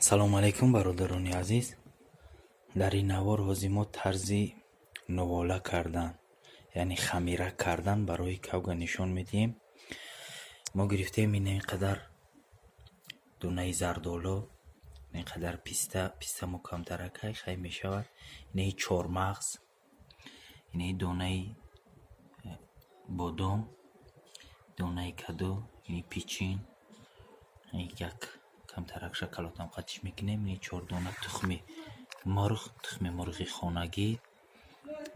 салому алайкум бародарони азиз. дар ин навор ҳозир мо тарзи нувола кардан яъне хамира кардан барои кавга нишон медиҳем. Мо гирифтем ин қадар дунаи зардолу, ин қадар писта мо камтаракай хай мешавад. ин чормағз, ин донаи бодом, донаи каду, ин пичин, як камтарак шоколодам қатиш мекунем. ин 4 дона тухми мурғ, тухми мурғи хонагӣ.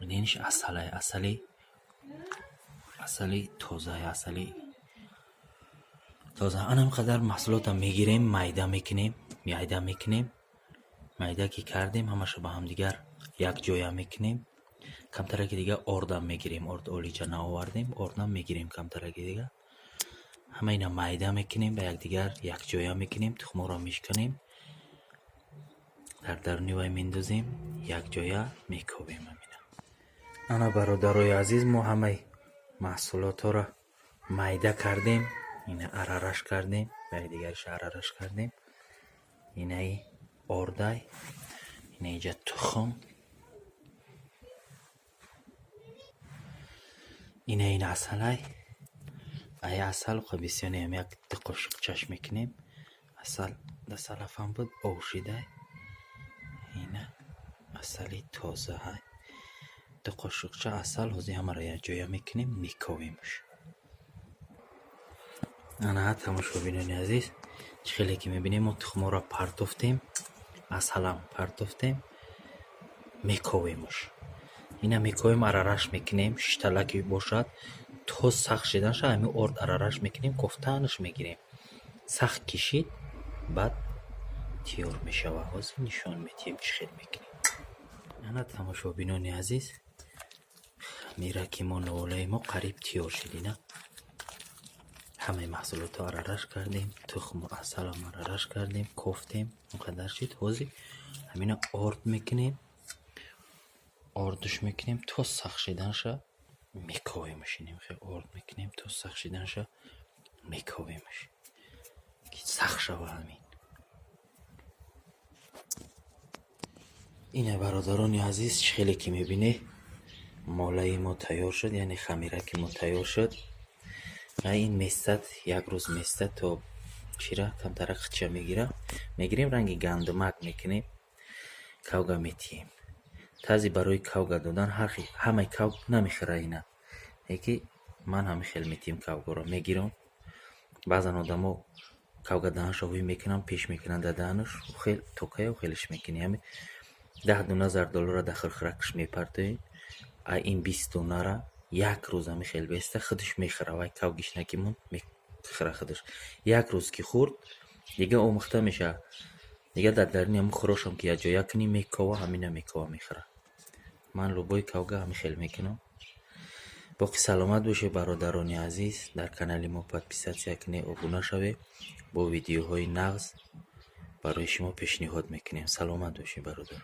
инш асали тоза. анам қадар маҳсулотам мегирем, майда мекунем. майда ки кардем ҳамаша ба ҳамдигар якҷоя мекунем. камтараки дига ордам мегирем, орд олиҷа наовардем, ордам мегирем. камтараки дига ҳама ина майда мекунем, ба якдигар якҷоя мекунем. тухморо мешканем, дар даруни вай мендозем, якҷоя мекобем. ана бародарои азиз, мо ҳамаи маҳсулотҳоро майда кардем. ина арараш кардем, ба якдигараш арараш кардем. инаи ордай, ина инҷа тухм, ина ин асалай. ай асал бисёнем як ду қошиқчаш мекунем. асал да салафам буд овшидай. ина асали тоза ҳай. ду қошиқча асал ҳозир ҳамаро якҷоя мекунем, мековемш. ана тамошобинони азиз, чӣ хеле ки мебинем мо тухморо партофтем, асалам партофтем, мековемш. ина мековем, арараш мекунем, шишталаки бошад то сахт шидан шад, ҳамин орд арараш мекунем, кофтанаш мегирем. сахт кишид, баъд тиёр мешавад. ҳозир нишон медиҳем чӣ хел мекунем. ана тамошобинони азиз, хамира ки мо наволаи мо қариб тиёр шуд. ина ҳамаи маҳсулотро арараш кардем, тухму асалам арараш кардем, кофтем, он қадар шуд. ҳозир ҳамина орд мекунем, ордуш мекунем то сахт шидан шад, мековемш. орд мекунем то сахт шидан шад, мековемш ки сахт шава. ҳамин ина бародарони азиз, чӣ хеле ки мебинӣ молаи мо тайёр шуд, яъне хамираки мо тайёр шуд. ин местад, як рӯз местад то чира камтарак хича мегирем, ранги гандумак мекунем, кавга метиҳем. тарзи барои кавга додан ҳамаи кавг намехӯра. ина яки ман ҳамин хел метиҳем кавгоро мегирам. баъзан одамо кавга даҳаншо ҳуй мекунам, пеш мекунам да даҳанаш, хел токая хелиш мекунӣ. ҳамин 10 дона зардолора да хӯрхӯракаш мепартоӣ. ин 20 донара як рӯз ҳамин хел беста худаш мехӯра. вай кавгиш накимон мехӯра худаш. як рӯз ки хӯрд, дига омӯхта мешавад. дига дар даруни ҳамин хӯрошам ки якҷоя кунӣ мекова, ҳамина мекова мехӯра. ман лубои кавга ҳамин хел мекунам. боқӣ саломат бошед бародарони азиз. дар канали мо подписатсия кунед, обуна шавед. бо видеоҳои нағз барои шумо пешниҳод мекунем. саломат бошед бародарон.